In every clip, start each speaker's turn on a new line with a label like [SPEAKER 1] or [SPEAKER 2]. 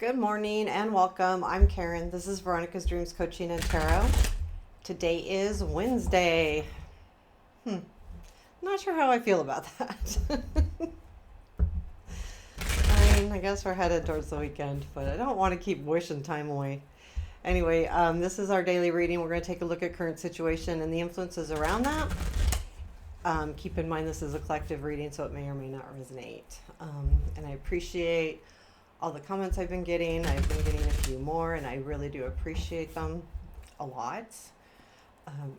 [SPEAKER 1] Good morning and welcome. I'm Karen. This is Veronica's Dreams Coaching and Tarot. Today is Wednesday. Not sure how I feel about that. I guess we're headed towards the weekend, but I don't want to keep wishing time away. Anyway, this is our daily reading. We're going to take a look at current situation and the influences around that. Keep in mind this is a collective reading, so it may or may not resonate. And I appreciate all the comments I've been getting. I've been getting a few more, and I really do appreciate them a lot. And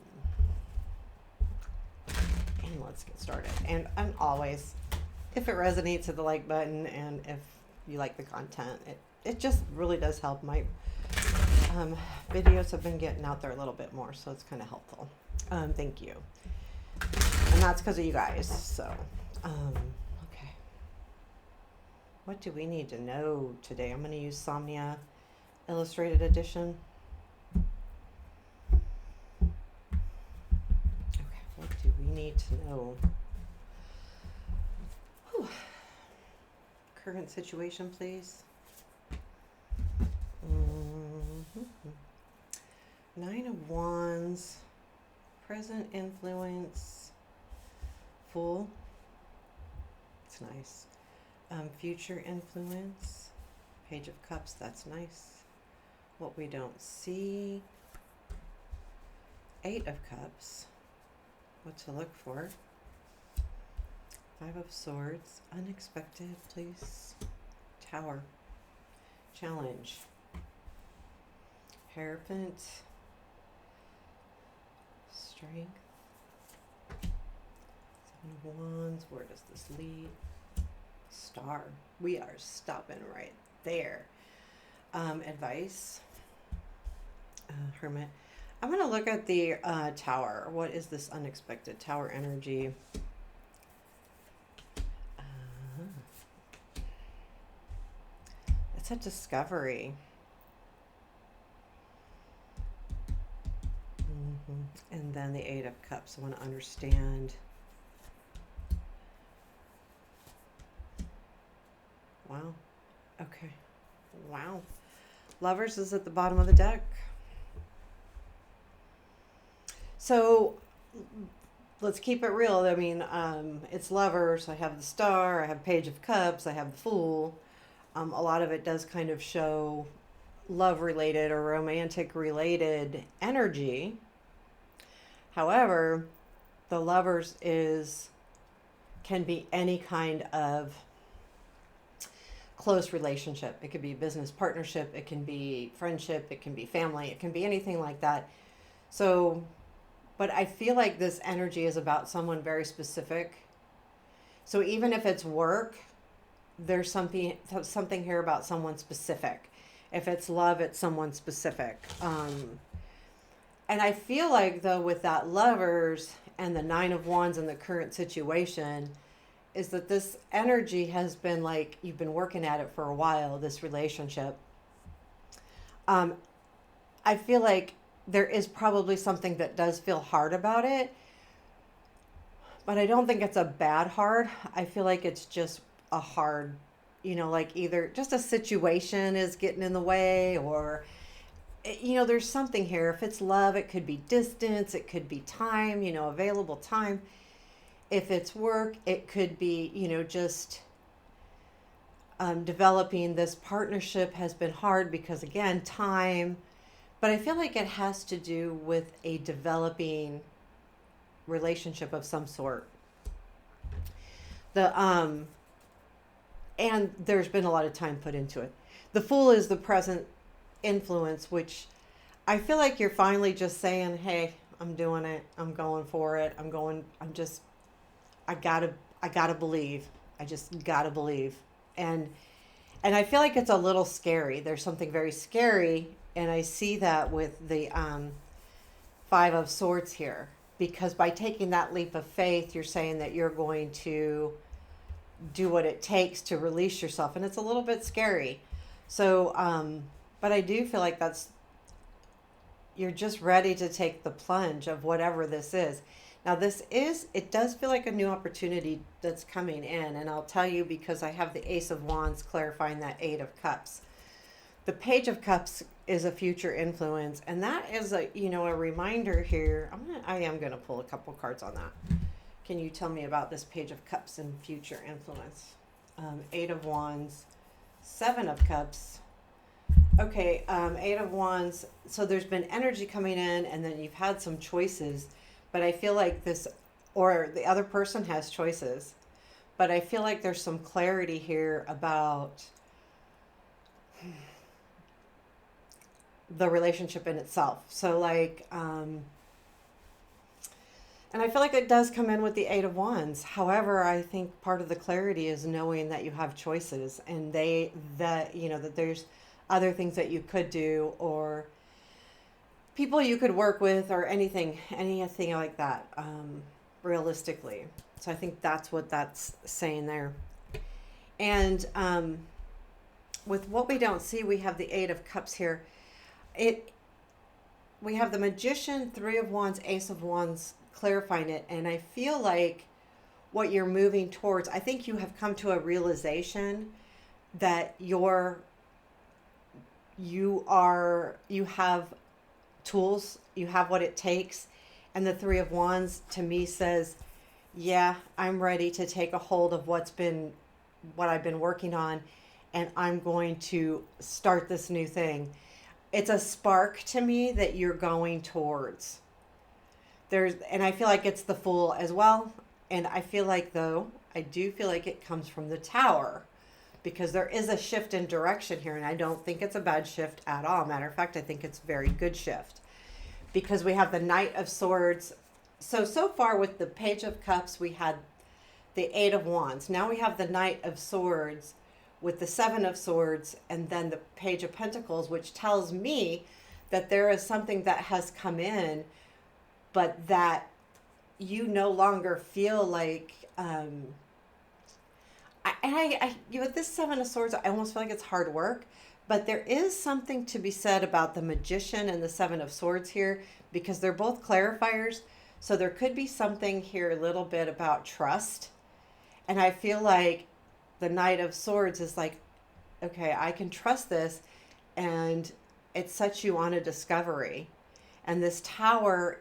[SPEAKER 1] let's get started. And I'm always, if it resonates, hit the like button, and if you like the content, it just really does help. My videos have been getting out there a little bit more, so it's kind of helpful. Thank you. And that's because of you guys. So, okay. What do we need to know today? I'm going to use Somnia Illustrated Edition. Okay, what do we need to know? Whew. Current situation, please. Nine of Wands, present influence, Fool. It's nice. Future influence, Page of Cups. That's nice. What we don't see, Eight of Cups. What to look for? Five of Swords. Unexpected, please. Tower. Challenge. Hierophant. Strength. Seven of Wands. Where does this lead? Star. We are stopping right there. Advice. Hermit. I'm going to look at the Tower. What is this unexpected Tower energy? It's a discovery. And then the Eight of Cups. I want to understand. Wow. Okay. Wow. Lovers is at the bottom of the deck. So let's keep it real. I mean, it's Lovers. I have the Star. I have Page of Cups. I have the Fool. A lot of it does kind of show love-related or romantic-related energy. However, the Lovers can be any kind of close relationship. It could be business partnership, it can be friendship, it can be family, it can be anything like that. So, but I feel like this energy is about someone very specific. So even if it's work, there's something here about someone specific. If it's love, it's someone specific. And I feel like though with that Lovers and the Nine of Wands and the current situation, is that this energy has been like, you've been working at it for a while, this relationship. I feel like there is probably something that does feel hard about it, but I don't think it's a bad hard. I feel like it's just a hard, like either just a situation is getting in the way or, there's something here. If it's love, it could be distance, it could be time, available time. If it's work, it could be, just developing this partnership has been hard because, again, time. But I feel like it has to do with a developing relationship of some sort. And there's been a lot of time put into it. The Fool is the present influence, which I feel like you're finally just saying, hey, I'm doing it. I'm going for it. I gotta believe. I just gotta believe. And I feel like it's a little scary. There's something very scary. And I see that with the Five of Swords here. Because by taking that leap of faith, you're saying that you're going to do what it takes to release yourself. And it's a little bit scary. So, but I do feel like you're just ready to take the plunge of whatever this is. Now it does feel like a new opportunity that's coming in. And I'll tell you because I have the Ace of Wands clarifying that Eight of Cups. The Page of Cups is a future influence, and that is a reminder here. I am gonna pull a couple cards on that. Can you tell me about this Page of Cups and future influence? Eight of Wands, Seven of Cups. Okay, Eight of Wands. So there's been energy coming in, and then you've had some choices, but I feel like this, or the other person has choices, but I feel like there's some clarity here about the relationship in itself. So and I feel like it does come in with the Eight of Wands. However, I think part of the clarity is knowing that you have choices, and that there's other things that you could do, or people you could work with, or anything like that, realistically. So I think that's what that's saying there. And with what we don't see, we have the Eight of Cups here. We have the Magician, Three of Wands, Ace of Wands clarifying it, and I feel like what you're moving towards, I think you have come to a realization that you have tools, you have what it takes. And the Three of Wands to me says, yeah, I'm ready to take a hold of what I've been working on, and I'm going to start this new thing. It's a spark to me that you're going towards. And I feel like it's the Fool as well. And I feel like, though, I do feel like it comes from the Tower, because there is a shift in direction here, and I don't think it's a bad shift at all. Matter of fact, I think it's a very good shift, because we have the Knight of Swords. So far with the Page of Cups, we had the Eight of Wands. Now we have the Knight of Swords with the Seven of Swords, and then the Page of Pentacles, which tells me that there is something that has come in, but that you no longer feel like, with this Seven of Swords, I almost feel like it's hard work, but there is something to be said about the Magician and the Seven of Swords here, because they're both clarifiers. So there could be something here a little bit about trust. And I feel like the Knight of Swords is like, okay, I can trust this, and it sets you on a discovery. And this Tower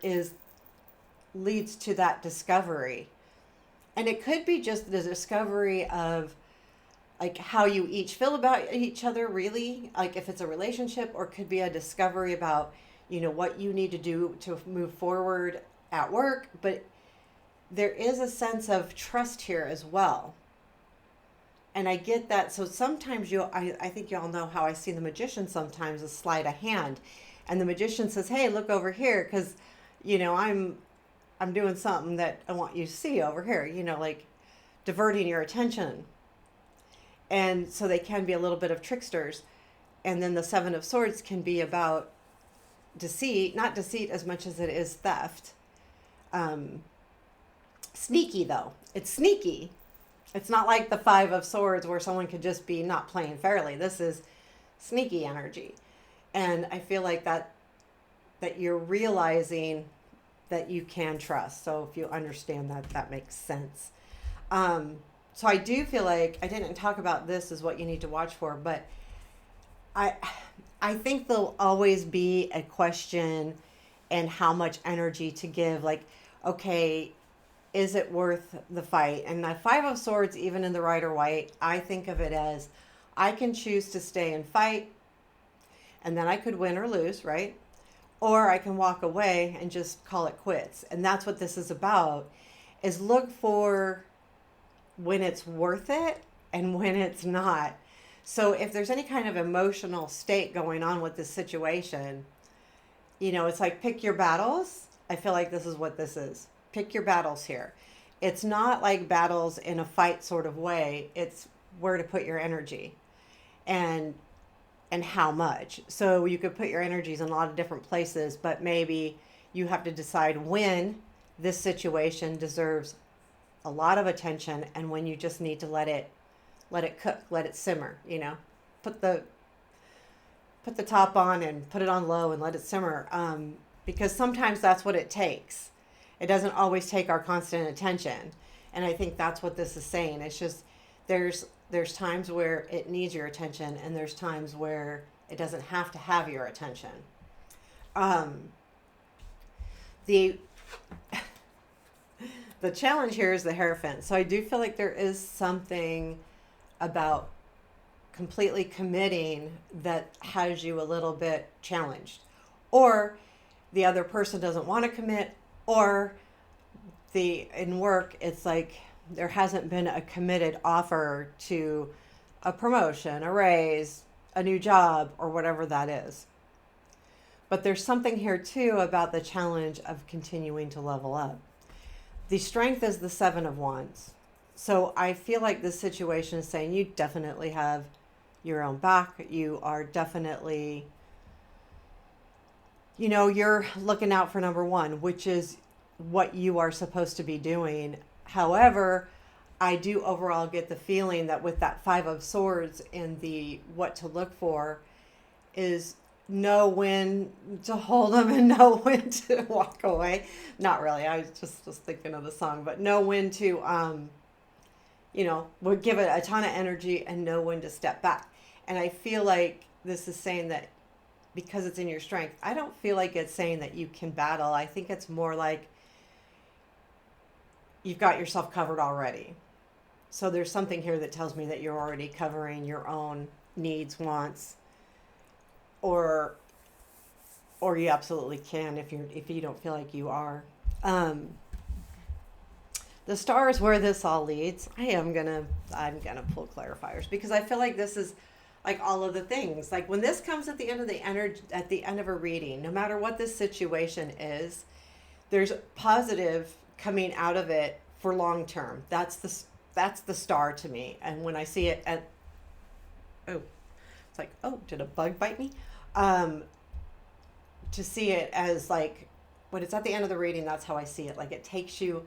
[SPEAKER 1] leads to that discovery. And it could be just the discovery of like how you each feel about each other, really, like if it's a relationship, or it could be a discovery about, what you need to do to move forward at work. But there is a sense of trust here as well. And I get that. So sometimes I think you all know how I see the Magician sometimes is sleight of hand. And the Magician says, hey, look over here, because, I'm doing something that I want you to see over here, like diverting your attention. And so they can be a little bit of tricksters. And then the Seven of Swords can be about deceit, not deceit as much as it is theft. Sneaky, though. It's sneaky. It's not like the Five of Swords where someone could just be not playing fairly. This is sneaky energy. And I feel like that you're realizing that you can trust. So if you understand that, that makes sense. So I do feel like I didn't talk about this as what you need to watch for, but I think there'll always be a question and how much energy to give. Like, okay, is it worth the fight? And the Five of Swords, even in the right or white, I think of it as I can choose to stay and fight, and then I could win or lose, right? Or I can walk away and just call it quits. And that's what this is about, is look for when it's worth it and when it's not. So if there's any kind of emotional state going on with this situation, it's like pick your battles. I feel like this is what this is. Pick your battles here. It's not like battles in a fight sort of way. It's where to put your energy and how much. So you could put your energies in a lot of different places, but maybe you have to decide when this situation deserves a lot of attention and when you just need to let it cook, let it simmer, put the top on and put it on low and let it simmer. Because sometimes that's what it takes. It doesn't always take our constant attention. And I think that's what this is saying. It's just, there's times where it needs your attention, and there's times where It doesn't have to have your attention. Um, the the challenge here is the Hierophant. So I do feel like there is something about completely committing that has you a little bit challenged. Or the other person doesn't want to commit, or in work it's like there hasn't been a committed offer to a promotion, a raise, a new job, or whatever that is. But there's something here too about the challenge of continuing to level up. The strength is the Seven of Wands. So I feel like this situation is saying you definitely have your own back. You are definitely, you're looking out for number one, which is what you are supposed to be doing. However, I do overall get the feeling that with that Five of Swords and the what to look for is know when to hold them and know when to walk away. Not really. I was just thinking of the song, but know when to, would give it a ton of energy and know when to step back. And I feel like this is saying that because it's in your strength, I don't feel like it's saying that you can battle. I think it's more like you've got yourself covered already. So there's something here that tells me that you're already covering your own needs, wants, or you absolutely can if you don't feel like you are. The Star is where this all leads. I'm gonna pull clarifiers because I feel like this is like all of the things. Like when this comes at the end of at the end of a reading, no matter what this situation is, there's positive coming out of it for long term. That's the Star to me. And when I see it it's like, oh, did a bug bite me? To see it as like when it's at the end of the reading, that's how I see it. Like it takes you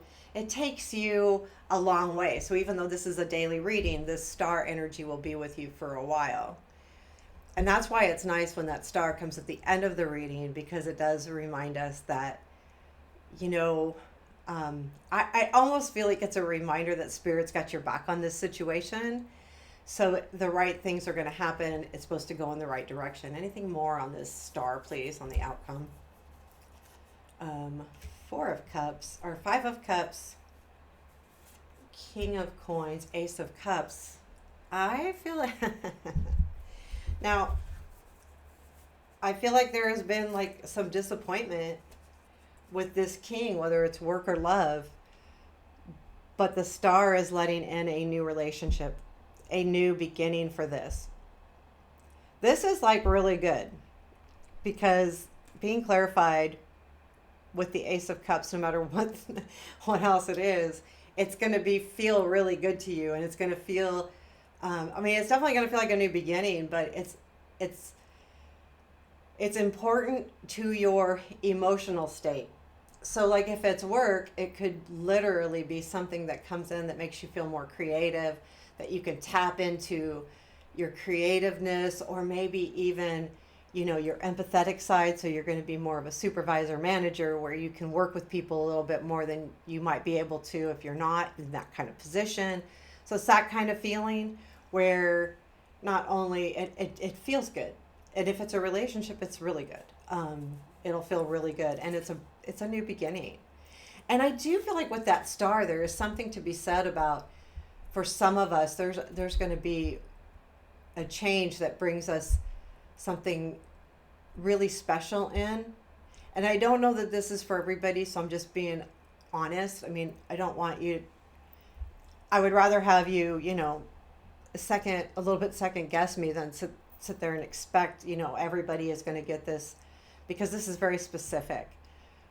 [SPEAKER 1] a long way. So even though this is a daily reading, this Star energy will be with you for a while. And that's why it's nice when that Star comes at the end of the reading, because it does remind us that, I almost feel like it's a reminder that Spirit's got your back on this situation. So the right things are going to happen. It's supposed to go in the right direction. Anything more on this Star, please, on the outcome? Four of Cups, or Five of Cups, King of Coins, Ace of Cups. I feel like... Now, I feel like there has been like some disappointment with this King, whether it's work or love. But the Star is letting in a new relationship, a new beginning for this. This is like really good because being clarified with the Ace of Cups, no matter what else it is, it's going to feel really good to you, and it's going to feel. It's definitely going to feel like a new beginning, but it's important to your emotional state. So like if it's work, it could literally be something that comes in that makes you feel more creative, that you can tap into your creativeness, or maybe even, your empathetic side. So you're going to be more of a supervisor manager where you can work with people a little bit more than you might be able to if you're not in that kind of position. So it's that kind of feeling where not only it feels good, and if it's a relationship, it's really good. It'll feel really good, and it's a new beginning. And I do feel like with that Star, there is something to be said about, for some of us, there's going to be a change that brings us something really special in. And I don't know that this is for everybody, so I'm just being honest. I don't want you. I would rather have you, a little bit second guess me than sit there and expect, everybody is going to get this, because this is very specific.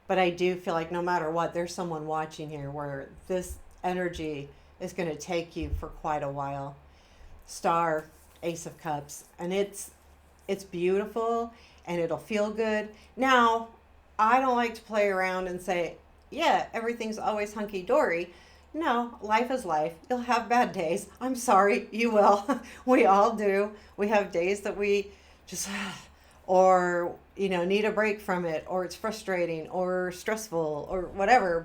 [SPEAKER 1] But I do feel like no matter what, there's someone watching here where this energy is going to take you for quite a while. Star, Ace of Cups, and it's beautiful, and it'll feel good. Now, I don't like to play around and say, yeah, everything's always hunky-dory. No, life is life. You'll have bad days. I'm sorry, you will. We all do. We have days that we just, or, need a break from it, or it's frustrating or stressful or whatever.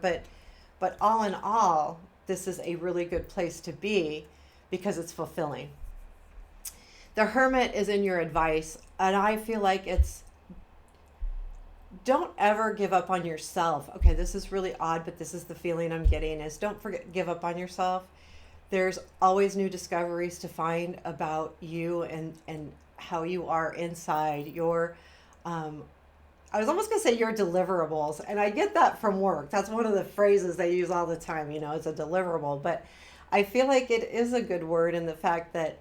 [SPEAKER 1] But all in all, this is a really good place to be because it's fulfilling. The Hermit is in your advice, and I feel like it's don't ever give up on yourself. Okay, this is really odd, but this is the feeling I'm getting is don't forget give up on yourself. There's always new discoveries to find about you and how you are inside your I was almost going to say your deliverables, and I get that from work. That's one of the phrases they use all the time, it's a deliverable, but I feel like it is a good word in the fact that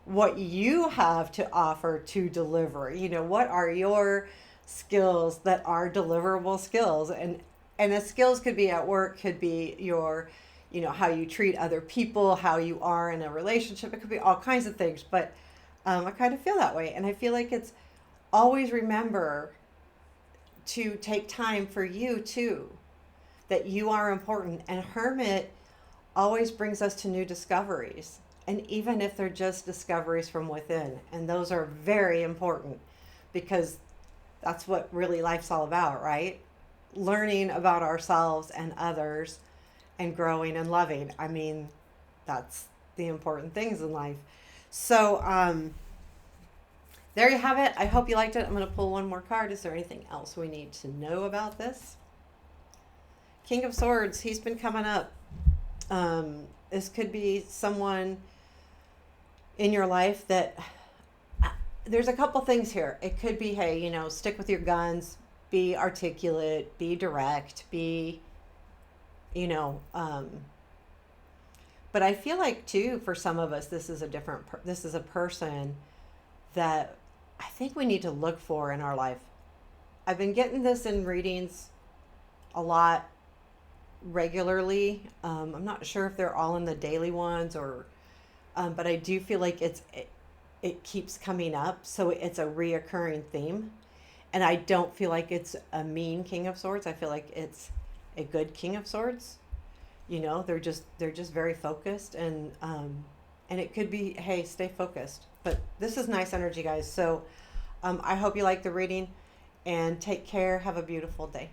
[SPEAKER 1] what you have to offer to deliver, what are your skills that are deliverable skills, and the skills could be at work, could be your how you treat other people, how you are in a relationship, it could be all kinds of things, but I kind of feel that way, and I feel like it's always remember to take time for you too, that you are important. And Hermit always brings us to new discoveries, and even if they're just discoveries from within, and those are very important because that's what really life's all about, right? Learning about ourselves and others and growing and loving. I mean, that's the important things in life. So there you have it. I hope you liked it. I'm going to pull one more card. Is there anything else we need to know about this? King of Swords, he's been coming up. This could be someone in your life that there's a couple things here. It could be, hey, stick with your guns, be articulate, be direct, be, but I feel like too, for some of us, this is this is a person that I think we need to look for in our life. I've been getting this in readings a lot regularly. I'm not sure if they're all in the daily ones or, but I do feel like it keeps coming up. So it's a reoccurring theme. And I don't feel like it's a mean King of Swords. I feel like it's a good King of Swords. They're just very focused, and it could be, hey, stay focused. But this is nice energy, guys. So I hope you like the reading, and take care. Have a beautiful day.